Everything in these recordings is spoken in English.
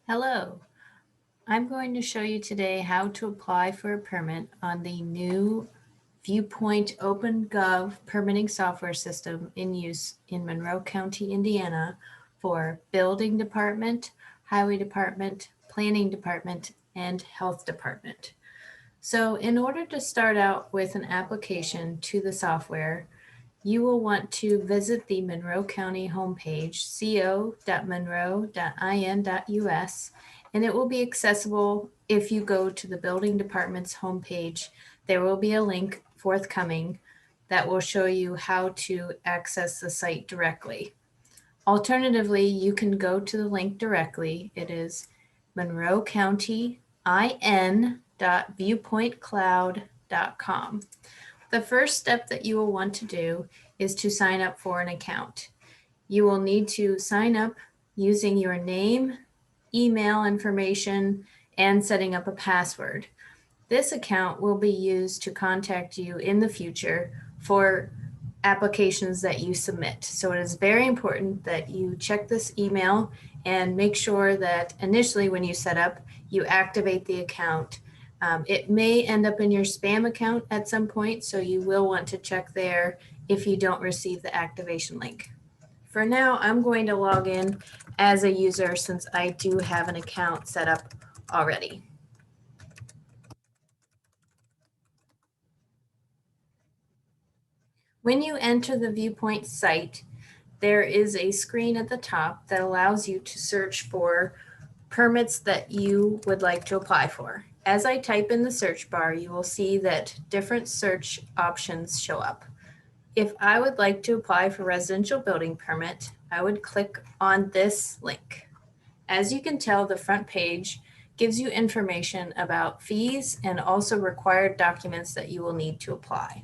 Hello, I'm going to show you today how to apply for a permit on the new Viewpoint OpenGov permitting software system in use in Monroe County, Indiana for Building Department, Highway Department, Planning Department, and Health Department. So in order to start out with an application to the software, you will want to visit the Monroe County homepage, co.monroe.in.us, and it will be accessible if you go to the building department's homepage. There will be a link forthcoming that will show you how to access the site directly. Alternatively, you can go to the link directly. It is monroecounty.in.viewpointcloud.com. The first step that you will want to do is to sign up for an account. You will need to sign up using your name, email information, and setting up a password. This account will be used to contact you in the future for applications that you submit. So it is very important that you check this email and make sure that initially when you set up, you activate the account. It may end up in your spam account at some point, so you will want to check there if you don't receive the activation link. For now, I'm going to log in as a user since I do have an account set up already. When you enter the Viewpoint site, there is a screen at the top that allows you to search for permits that you would like to apply for. As I type in the search bar, you will see that different search options show up. If I would like to apply for residential building permit, I would click on this link. As you can tell, the front page gives you information about fees and also required documents that you will need to apply.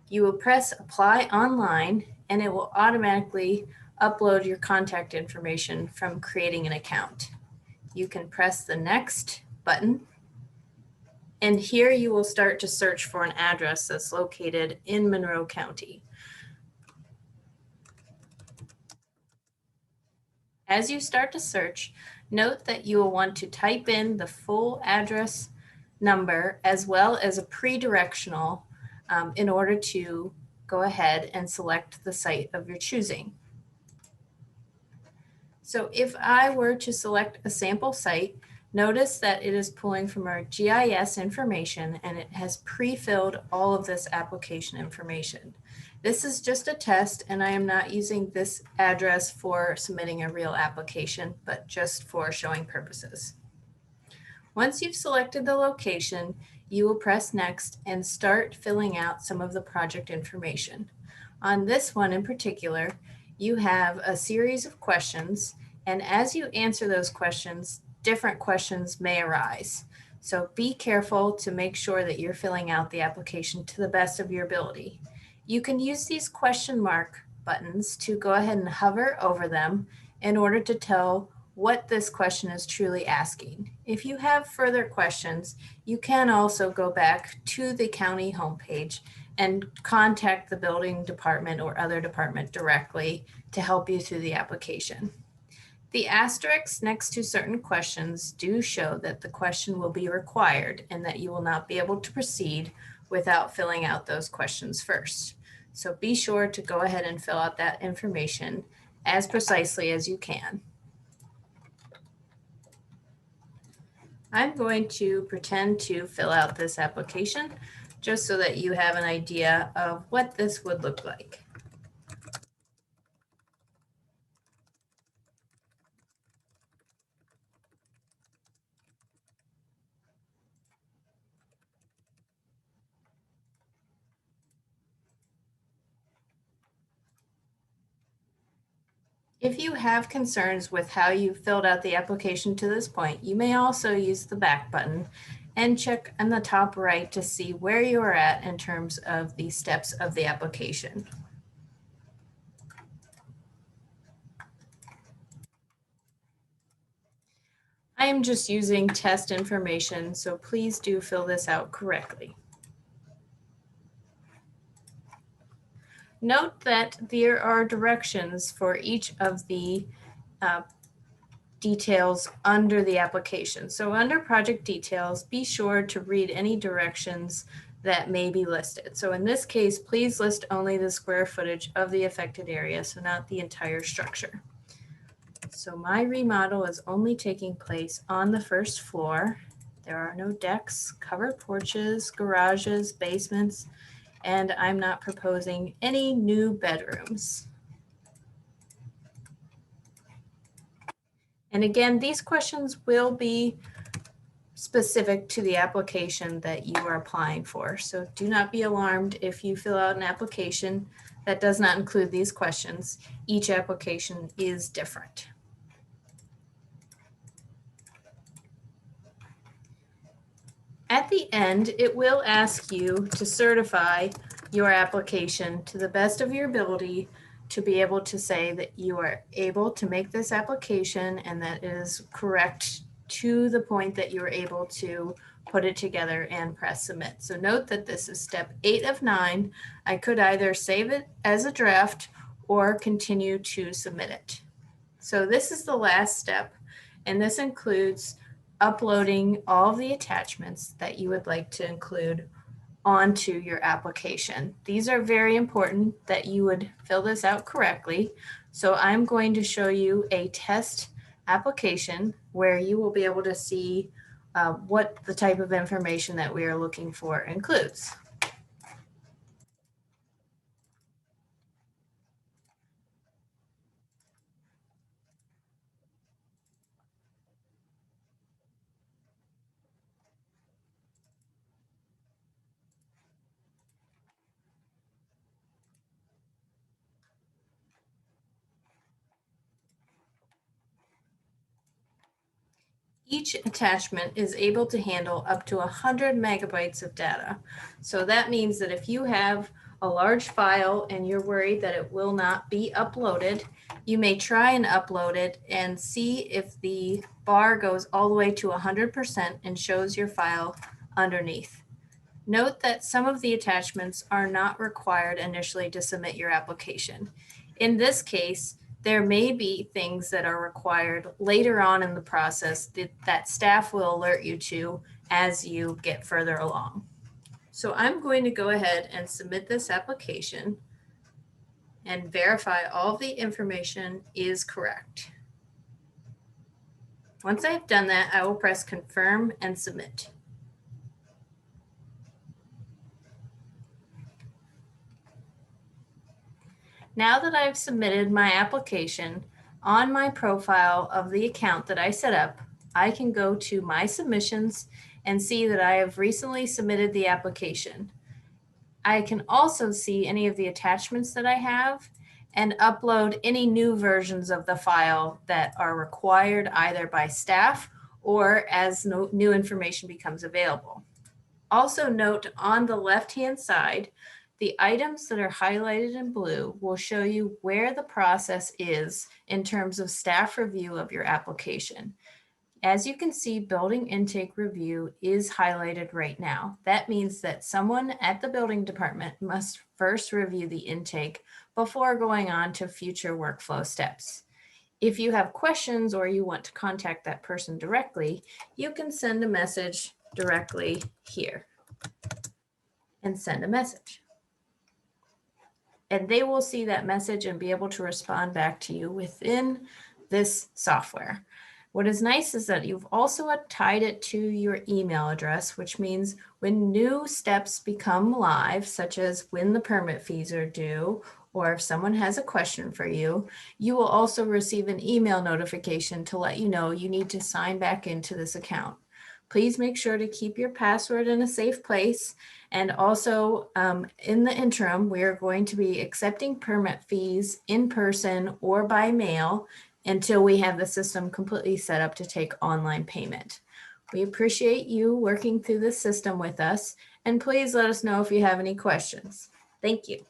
You will press apply online and it will automatically upload your contact information from creating an account. You can press the next button, and here you will start to search for an address that's located in Monroe County. As you start to search, note that you will want to type in the full address number as well as a pre-directional in order to go ahead and select the site of your choosing. So if I were to select a sample site, notice that it is pulling from our GIS information and it has pre-filled all of this application information. This is just a test and I am not using this address for submitting a real application, but just for showing purposes. Once you've selected the location, you will press next and start filling out some of the project information. On this one in particular, you have a series of questions, and as you answer those questions, different questions may arise. So be careful to make sure that you're filling out the application to the best of your ability. You can use these question mark buttons to go ahead and hover over them in order to tell what this question is truly asking. If you have further questions, you can also go back to the county homepage and contact the building department or other department directly to help you through the application. The asterisks next to certain questions do show that the question will be required and that you will not be able to proceed without filling out those questions first. So be sure to go ahead and fill out that information as precisely as you can. I'm going to pretend to fill out this application just so that you have an idea of what this would look like. If you have concerns with how you filled out the application to this point, you may also use the back button and check on the top right to see where you are at in terms of the steps of the application. I am just using test information, so please do fill this out correctly. Note that there are directions for each of the details under the application. So under project details, be sure to read any directions that may be listed. So in this case, please list only the square footage of the affected area, so not the entire structure. So my remodel is only taking place on the first floor. There are no decks, covered porches, garages, basements, and I'm not proposing any new bedrooms. And again, these questions will be specific to the application that you are applying for. So do not be alarmed if you fill out an application that does not include these questions. Each application is different. At the end, it will ask you to certify your application to the best of your ability to be able to say that you are able to make this application and that it is correct to the point that you are able to put it together and press submit. So note that this is step 8 of 9. I could either save it as a draft or continue to submit it. So this is the last step, and this includes uploading all of the attachments that you would like to include onto your application. These are very important that you would fill this out correctly. So I'm going to show you a test application where you will be able to see what the type of information that we are looking for includes. Each attachment is able to handle up to 100 megabytes of data. So that means that if you have a large file and you're worried that it will not be uploaded, you may try and upload it and see if the bar goes all the way to 100% and shows your file underneath. Note that some of the attachments are not required initially to submit your application. In this case, there may be things that are required later on in the process that staff will alert you to as you get further along. So I'm going to go ahead and submit this application and verify all of the information is correct. Once I've done that, I will press confirm and submit. Now that I've submitted my application, on my profile of the account that I set up, I can go to my submissions and see that I have recently submitted the application. I can also see any of the attachments that I have and upload any new versions of the file that are required either by staff or as new information becomes available. Also note on the left-hand side, the items that are highlighted in blue will show you where the process is in terms of staff review of your application. As you can see, building intake review is highlighted right now. That means that someone at the building department must first review the intake before going on to future workflow steps. If you have questions or you want to contact that person directly, you can send a message directly here and send a message. And they will see that message and be able to respond back to you within this software. What is nice is that you've also tied it to your email address, which means when new steps become live, such as when the permit fees are due, or if someone has a question for you, you will also receive an email notification to let you know you need to sign back into this account. Please make sure to keep your password in a safe place. And also in the interim, we are going to be accepting permit fees in person or by mail until we have the system completely set up to take online payment. We appreciate you working through this system with us, and please let us know if you have any questions. Thank you.